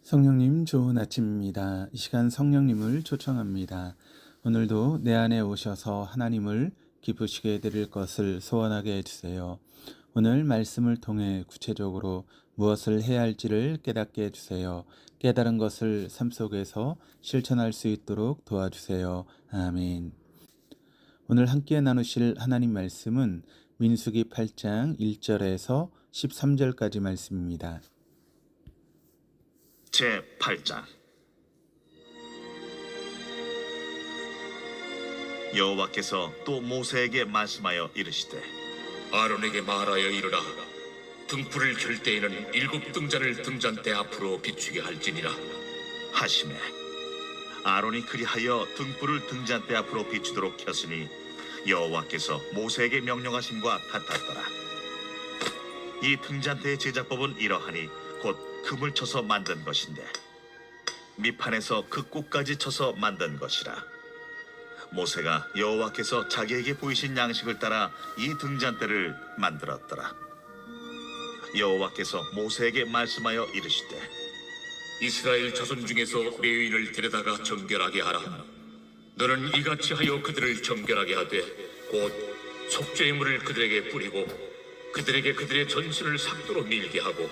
성령님 좋은 아침입니다. 이 시간 성령님을 초청합니다. 오늘도 내 안에 오셔서 하나님을 기쁘시게 해드릴 것을 소원하게 해주세요. 오늘 말씀을 통해 구체적으로 무엇을 해야 할지를 깨닫게 해주세요. 깨달은 것을 삶 속에서 실천할 수 있도록 도와주세요. 아멘. 오늘 함께 나누실 하나님 말씀은 민수기 8장 1절에서 13절까지 말씀입니다. 제8장 여호와께서 또 모세에게 말씀하여 이르시되 아론에게 말하여 이르라. 등불을 켤 때에는 7 등잔을 등잔대 앞으로 비추게 할지니라 하시매 아론이 그리하여 등불을 등잔대 앞으로 비추도록 켰으니 여호와께서 모세에게 명령하심과 같았더라. 이 등잔대의 제작법은 이러하니 곧 금을 쳐서 만든 것인데 밑판에서 그 꼭까지 쳐서 만든 것이라. 모세가 여호와께서 자기에게 보이신 양식을 따라 이 등잔대를 만들었더라. 여호와께서 모세에게 말씀하여 이르시되 이스라엘 자손 중에서 레위인을 데려다가 정결하게 하라. 너는 이같이 하여 그들을 정결하게 하되 곧 속죄의 물을 그들에게 뿌리고 그들에게 그들의 전신을 삭도로 밀게 하고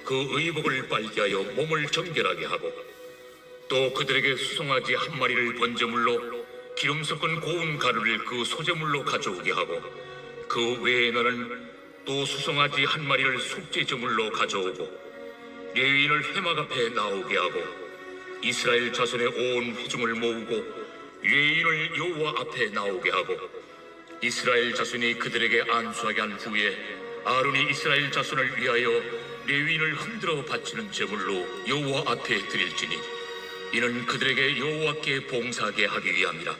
그 의복을 빨게 하여 몸을 정결하게 하고 또 그들에게 수송아지 1마리를 번제물로 기름 섞은 고운 가루를 그 소제물로 가져오게 하고 그 외에 너는 또 수송아지 1마리를 속죄제물로 가져오고 레위인을 회막 앞에 나오게 하고 이스라엘 자손의 온 회중을 모으고 레위인을 여호와 앞에 나오게 하고 이스라엘 자손이 그들에게 안수하게 한 후에 아론이 이스라엘 자손을 위하여 레위인을 흔들어 바치는 제물로 여호와 앞에 드릴지니 이는 그들에게 여호와께 봉사하게 하기 위함이라.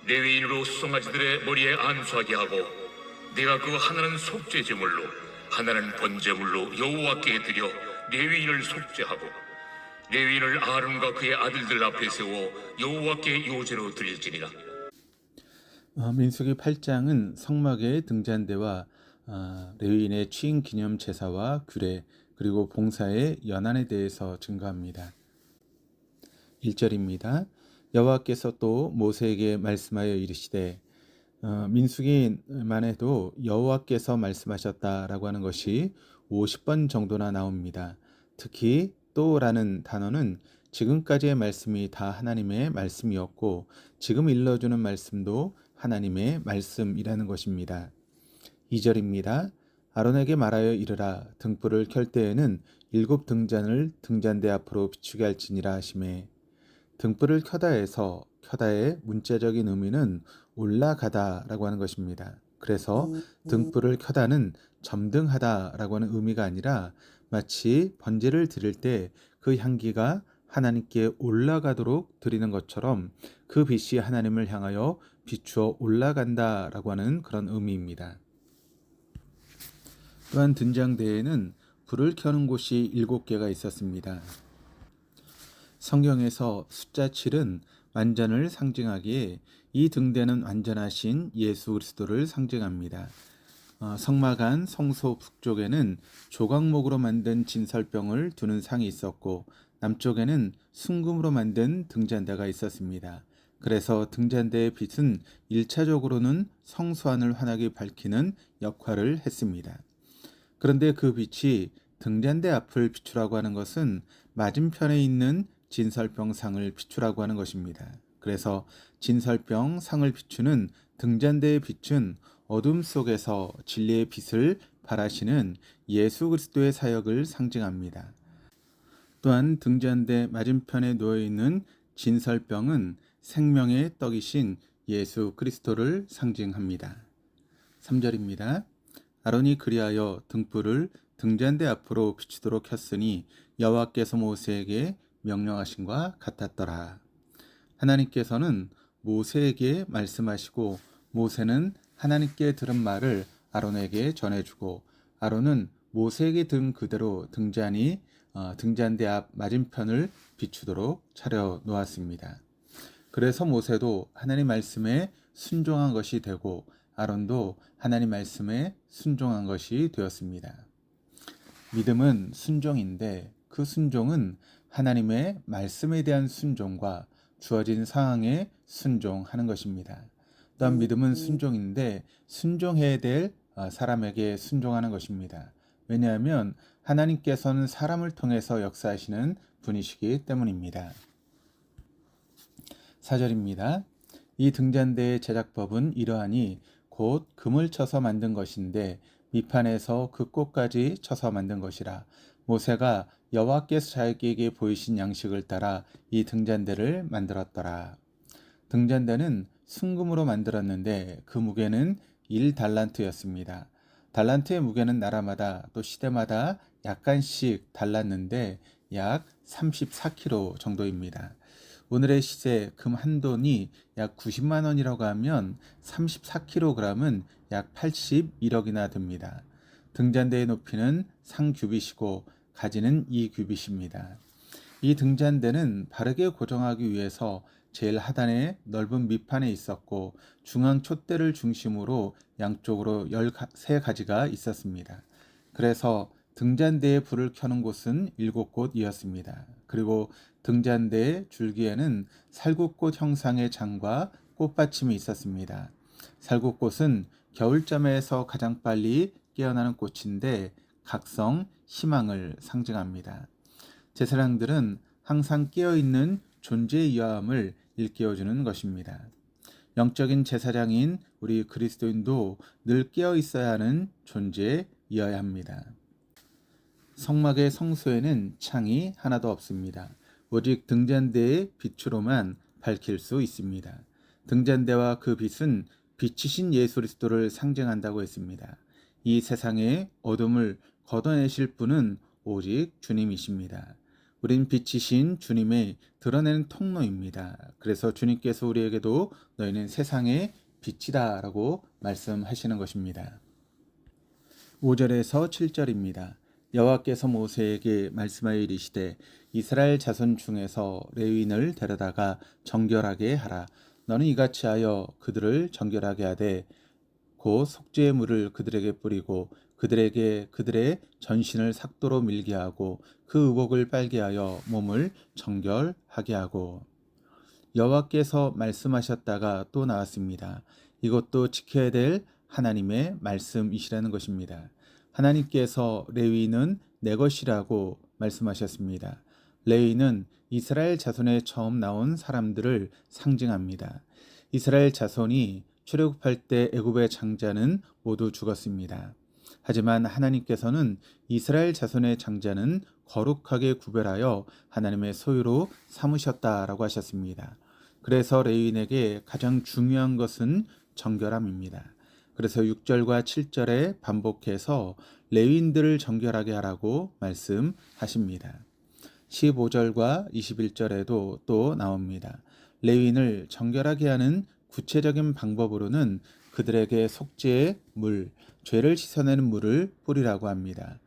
레위인으로 수송아지들의 머리에 안수하게 하고 내가 그 하나는 속죄 제물로 하나는 번제물로 여호와께 드려 레위인을 속죄하고 레위인을 아론과 그의 아들들 앞에 세워 여호와께 요제로 드릴지니라. 민수기 8장은 성막의 등잔대와 레위인의 취임 기념 제사와 규례 그리고 봉사의 연한에 대해서 증거합니다. 1절입니다. 여호와께서 또 모세에게 말씀하여 이르시되 민수기만 해도 여호와께서 말씀하셨다라고 하는 것이 50번 정도나 나옵니다. 특히 또라는 단어는 지금까지의 말씀이 다 하나님의 말씀이었고 지금 일러주는 말씀도 하나님의 말씀이라는 것입니다. 2절입니다. 아론에게 말하여 이르라. 등불을 켤 때에는 7 등잔을 등잔대 앞으로 비추게 할지니라 하시매 등불을 켜다에서 켜다의 문자적인 의미는 올라가다라고 하는 것입니다. 그래서 등불을 켜다는 점등하다라고 하는 의미가 아니라 마치 번제를 드릴 때 그 향기가 하나님께 올라가도록 드리는 것처럼 그 빛이 하나님을 향하여 비추어 올라간다라고 하는 그런 의미입니다. 또한 등잔대에는 불을 켜는 곳이 7개가 있었습니다. 성경에서 숫자 7은 완전을 상징하기에 이 등대는 완전하신 예수 그리스도를 상징합니다. 성막 안 성소 북쪽에는 조각목으로 만든 진설병을 두는 상이 있었고 남쪽에는 순금으로 만든 등잔대가 있었습니다. 그래서 등잔대의 빛은 1차적으로는 성소 안을 환하게 밝히는 역할을 했습니다. 그런데 그 빛이 등잔대 앞을 비추라고 하는 것은 맞은편에 있는 진설병 상을 비추라고 하는 것입니다. 그래서 진설병 상을 비추는 등잔대의 빛은 어둠 속에서 진리의 빛을 발하시는 예수 그리스도의 사역을 상징합니다. 또한 등잔대 맞은편에 놓여있는 진설병은 생명의 떡이신 예수 그리스도를 상징합니다. 3절입니다. 아론이 그리하여 등불을 등잔대 앞으로 비추도록 켰으니 여호와께서 모세에게 명령하신과 같았더라. 하나님께서는 모세에게 말씀하시고 모세는 하나님께 들은 말을 아론에게 전해주고 아론은 모세에게 들은 그대로 등잔대 앞 맞은편을 비추도록 차려 놓았습니다. 그래서 모세도 하나님 말씀에 순종한 것이 되고 아론도 하나님 말씀에 순종한 것이 되었습니다. 믿음은 순종인데 그 순종은 하나님의 말씀에 대한 순종과 주어진 상황에 순종하는 것입니다. 또한 믿음은 순종인데 순종해야 될 사람에게 순종하는 것입니다. 왜냐하면 하나님께서는 사람을 통해서 역사하시는 분이시기 때문입니다. 4절입니다. 이 등잔대의 제작법은 이러하니 곧 금을 쳐서 만든 것인데 밑판에서 그 꽃까지 쳐서 만든 것이라. 모세가 여호와께서 자기에게 보이신 양식을 따라 이 등잔대를 만들었더라. 등잔대는 순금으로 만들었는데 그 무게는 1달란트였습니다. 달란트의 무게는 나라마다 또 시대마다 약간씩 달랐는데 약 34kg 정도입니다. 오늘의 시세 금 한 돈이 약 90만 원이라고 하면 34kg은 약 81억이나 됩니다. 등잔대의 높이는 3규빗이고 가지는 2규빗입니다. 이 등잔대는 바르게 고정하기 위해서 제일 하단에 넓은 밑판에 있었고 중앙 촛대를 중심으로 양쪽으로 13가지가 있었습니다. 그래서 등잔대에 불을 켜는 곳은 7곳이었습니다. 그리고 등잔대의 줄기에는 살구꽃 형상의 장과 꽃받침이 있었습니다. 살구꽃은 겨울잠에서 가장 빨리 깨어나는 꽃인데 각성, 희망을 상징합니다. 제사장들은 항상 깨어있는 존재의 이하함을 일깨워주는 것입니다. 영적인 제사장인 우리 그리스도인도 늘 깨어 있어야 하는 존재이어야 합니다. 성막의 성소에는 창이 하나도 없습니다. 오직 등잔대의 빛으로만 밝힐 수 있습니다. 등잔대와 그 빛은 빛이신 예수 그리스도를 상징한다고 했습니다. 이 세상의 어둠을 걷어내실 분은 오직 주님이십니다. 우린 빛이신 주님의 드러내는 통로입니다. 그래서 주님께서 우리에게도 너희는 세상의 빛이다 라고 말씀하시는 것입니다. 5절에서 7절입니다. 여호와께서 모세에게 말씀하여 이르시되 이스라엘 자손 중에서 레위인을 데려다가 정결하게 하라. 너는 이같이 하여 그들을 정결하게 하되 곧 속죄의 물을 그들에게 뿌리고 그들에게 그들의 전신을 삭도로 밀게 하고 그 의복을 빨게 하여 몸을 정결하게 하고. 여호와께서 말씀하셨다가 또 나왔습니다. 이것도 지켜야 될 하나님의 말씀이시라는 것입니다. 하나님께서 레위인은 내 것이라고 말씀하셨습니다. 레위인은 이스라엘 자손에 처음 나온 사람들을 상징합니다. 이스라엘 자손이 출애굽할 때 애굽의 장자는 모두 죽었습니다. 하지만 하나님께서는 이스라엘 자손의 장자는 거룩하게 구별하여 하나님의 소유로 삼으셨다라고 하셨습니다. 그래서 레위인에게 가장 중요한 것은 정결함입니다. 그래서 6절과 7절에 반복해서 레위인들을 정결하게 하라고 말씀하십니다. 15절과 21절에도 또 나옵니다. 레위인을 정결하게 하는 구체적인 방법으로는 그들에게 속죄의 물, 죄를 씻어내는 물을 뿌리라고 합니다.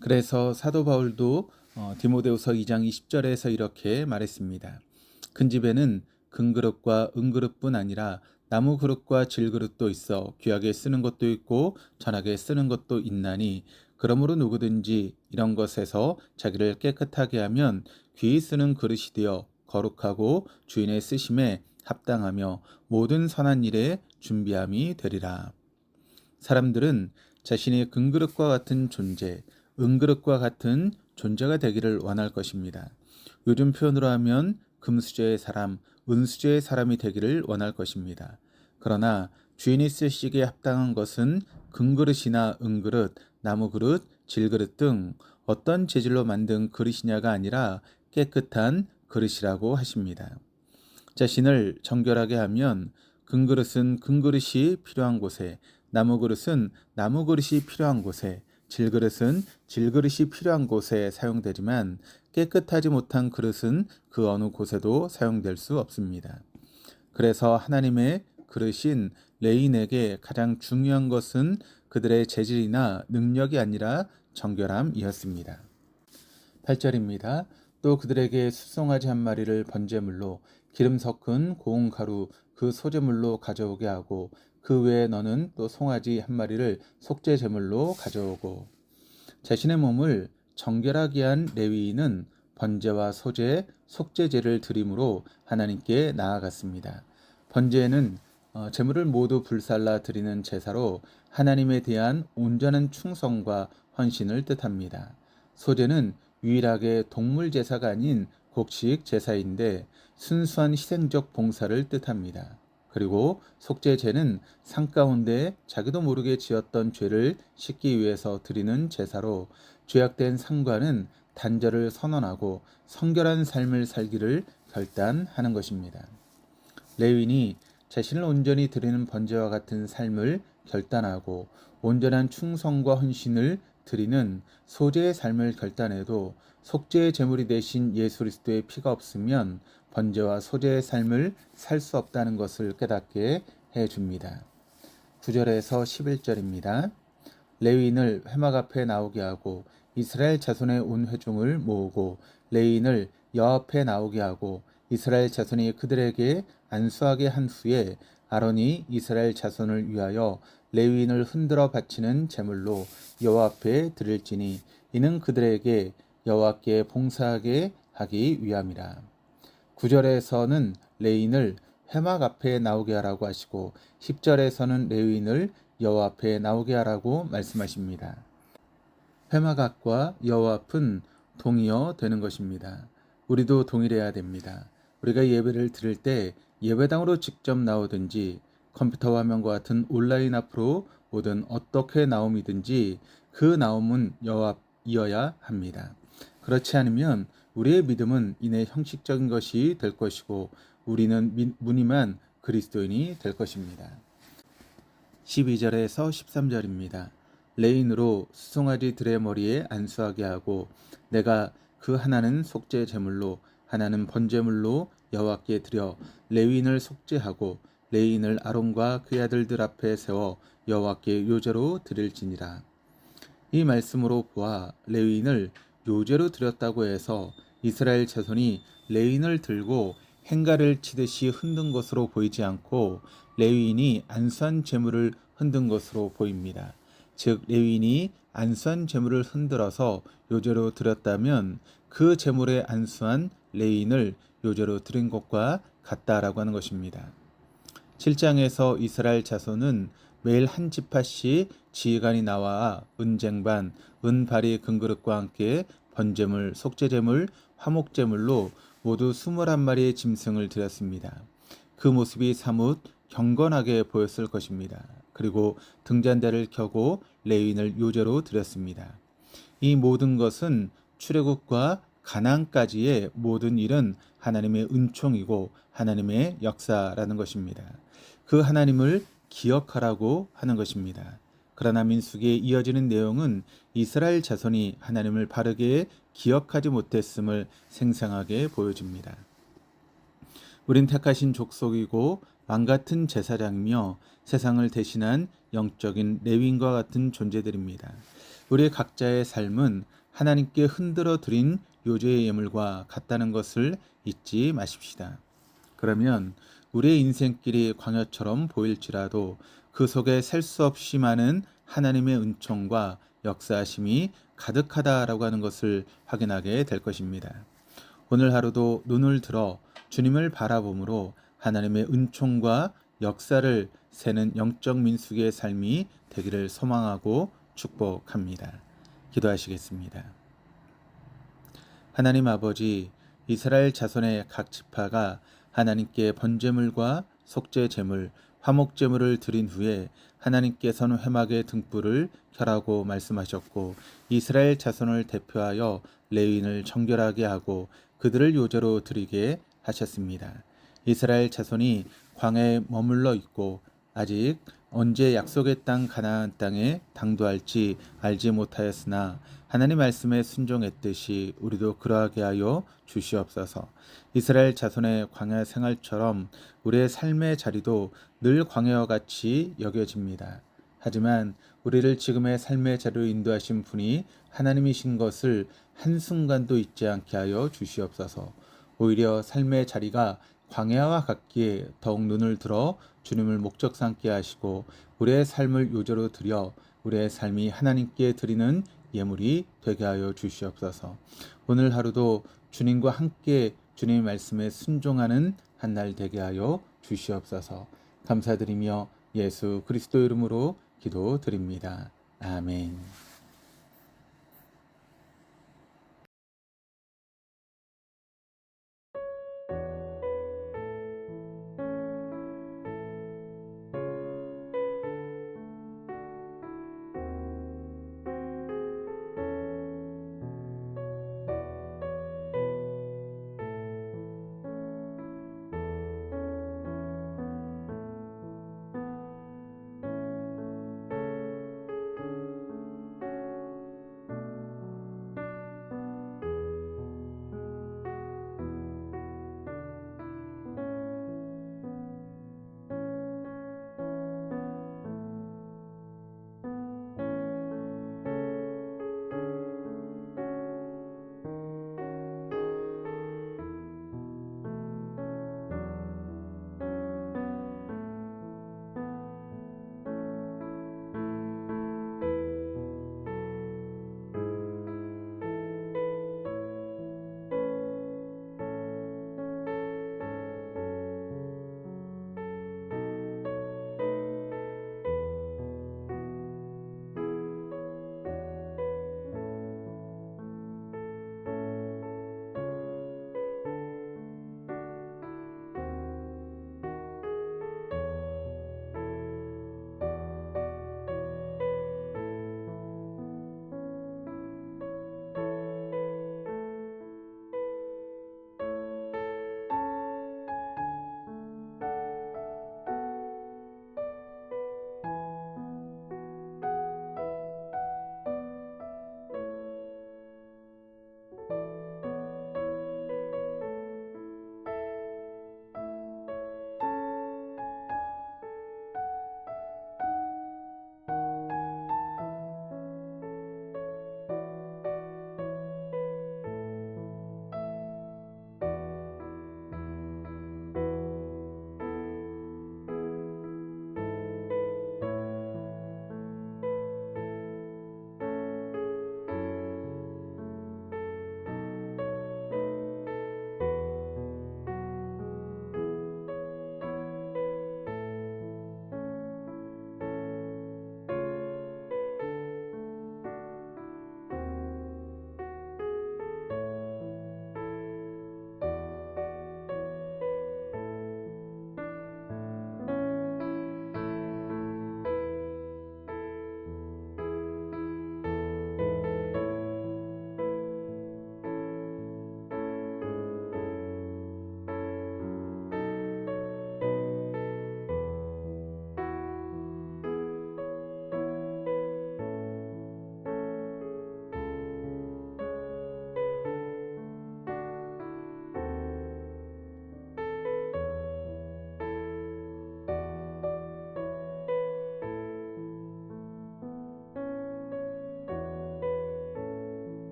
그래서 사도 바울도 디모데후서 2장 20절에서 이렇게 말했습니다. 큰 집에는 금그릇과 은그릇뿐 아니라 나무 그릇과 질그릇도 있어 귀하게 쓰는 것도 있고 전하게 쓰는 것도 있나니 그러므로 누구든지 이런 것에서 자기를 깨끗하게 하면 귀히 쓰는 그릇이 되어 거룩하고 주인의 쓰심에 합당하며 모든 선한 일에 준비함이 되리라. 사람들은 자신이 금그릇과 같은 존재, 은그릇과 같은 존재가 되기를 원할 것입니다. 요즘 표현으로 하면 금수저의 사람, 은수저의 사람이 되기를 원할 것입니다. 그러나 주인이 쓰시기에 합당한 것은 금그릇이나 은그릇, 나무그릇, 질그릇 등 어떤 재질로 만든 그릇이냐가 아니라 깨끗한 그릇이라고 하십니다. 자신을 정결하게 하면 금그릇은 금그릇이 필요한 곳에, 나무그릇은 나무그릇이 필요한 곳에, 질그릇은 질그릇이 필요한 곳에 사용되지만 깨끗하지 못한 그릇은 그 어느 곳에도 사용될 수 없습니다. 그래서 하나님의 그릇인 레위인에게 가장 중요한 것은 그들의 재질이나 능력이 아니라 정결함이었습니다. 8절입니다. 또 그들에게 수송아지 한 마리를 번제물로 기름 섞은 고운 가루 그 소제물로 가져오게 하고 그 외에 너는 또 송아지 한 마리를 속죄 제물로 가져오고. 자신의 몸을 정결하게 한 레위인은 번제와 소제, 속죄제를 드림으로 하나님께 나아갔습니다. 번제는 제물을 모두 불살라 드리는 제사로 하나님에 대한 온전한 충성과 헌신을 뜻합니다. 소제는 유일하게 동물 제사가 아닌 곡식 제사인데 순수한 희생적 봉사를 뜻합니다. 그리고 속죄제는 산 가운데 자기도 모르게 지었던 죄를 씻기 위해서 드리는 제사로 죄악된 상관은 단절을 선언하고 성결한 삶을 살기를 결단하는 것입니다. 레위인이 자신을 온전히 드리는 번제와 같은 삶을 결단하고 온전한 충성과 헌신을 드리는 소제의 삶을 결단해도 속죄의 제물이 되신 예수 그리스도의 피가 없으면 번제와 소제의 삶을 살 수 없다는 것을 깨닫게 해줍니다. 9절에서 11절입니다. 레위인을 회막 앞에 나오게 하고 이스라엘 자손의 온 회중을 모으고 레위인을 여 앞에 나오게 하고 이스라엘 자손이 그들에게 안수하게 한 후에 아론이 이스라엘 자손을 위하여 레위인을 흔들어 바치는 제물로 여호와 앞에 드릴지니 이는 그들에게 여호와께 봉사하게 하기 위함이라. 9절에서는 레위인을 회막 앞에 나오게 하라고 하시고 10절에서는 레위인을 여호와 앞에 나오게 하라고 말씀하십니다. 회막 앞과 여호와 앞은 동의어 되는 것입니다. 우리도 동일해야 됩니다. 우리가 예배를 드릴 때 예배당으로 직접 나오든지 컴퓨터 화면과 같은 온라인 앞으로 오든 어떻게 나옴이든지 그 나옴은 여호와이어야 합니다. 그렇지 않으면 우리의 믿음은 이내 형식적인 것이 될 것이고 우리는 무늬만 그리스도인이 될 것입니다. 12절에서 13절입니다. 레인으로 수송아지들의 머리에 안수하게 하고 내가 그 하나는 속죄 제물로 하나는 번제물로 여호와께 드려 레위인을 속죄하고 레위인을 아론과 그의 아들들 앞에 세워 여호와께 요제로 드릴지니라. 이 말씀으로 보아 레위인을 요제로 드렸다고 해서 이스라엘 자손이 레위인을 들고 행가를 치듯이 흔든 것으로 보이지 않고 레위인이 안수한 제물을 흔든 것으로 보입니다. 즉 레위인이 안수한 제물을 흔들어서 요제로 드렸다면 그 제물에 안수한 레위인을 요제로 드린 것과 같다라고 하는 것입니다. 7장에서 이스라엘 자손은 매일 한 지파씩 지휘관이 나와 은쟁반, 은바리 금그릇과 함께 번제물, 속죄제물, 화목제물로 모두 21마리의 짐승을 드렸습니다. 그 모습이 사뭇 경건하게 보였을 것입니다. 그리고 등잔대를 켜고 레위인을 요제로 드렸습니다. 이 모든 것은 출애굽과 가나안까지의 모든 일은 하나님의 은총이고 하나님의 역사라는 것입니다. 그 하나님을 기억하라고 하는 것입니다. 그러나 민수기에 이어지는 내용은 이스라엘 자손이 하나님을 바르게 기억하지 못했음을 생생하게 보여줍니다. 우린 택하신 족속이고 왕같은 제사장이며 세상을 대신한 영적인 레위인과 같은 존재들입니다. 우리 각자의 삶은 하나님께 흔들어 드린 요제의 예물과 같다는 것을 잊지 마십시다. 그러면 우리의 인생길이 광야처럼 보일지라도 그 속에 셀 수 없이 많은 하나님의 은총과 역사하심이 가득하다라고 하는 것을 확인하게 될 것입니다. 오늘 하루도 눈을 들어 주님을 바라봄으로 하나님의 은총과 역사를 세는 영적 민수기의 삶이 되기를 소망하고 축복합니다. 기도하시겠습니다. 하나님 아버지, 이스라엘 자손의 각 지파가 하나님께 번제물과 속죄제물, 화목제물을 드린 후에 하나님께서는 회막의 등불을 켜라고 말씀하셨고 이스라엘 자손을 대표하여 레위인을 정결하게 하고 그들을 요제로 드리게 하셨습니다. 이스라엘 자손이 광야에 머물러 있고 아직 언제 약속의 땅 가나안 땅에 당도할지 알지 못하였으나 하나님 말씀에 순종했듯이 우리도 그러하게 하여 주시옵소서. 이스라엘 자손의 광야 생활처럼 우리의 삶의 자리도 늘 광야와 같이 여겨집니다. 하지만 우리를 지금의 삶의 자리로 인도하신 분이 하나님이신 것을 한순간도 잊지 않게 하여 주시옵소서. 오히려 삶의 자리가 광야와 같기에 더욱 눈을 들어 주님을 목적 삼게 하시고 우리의 삶을 요제로 드려 우리의 삶이 하나님께 드리는 예물이 되게 하여 주시옵소서. 오늘 하루도 주님과 함께 주님의 말씀에 순종하는 한 날 되게 하여 주시옵소서. 감사드리며 예수 그리스도 이름으로 기도드립니다. 아멘.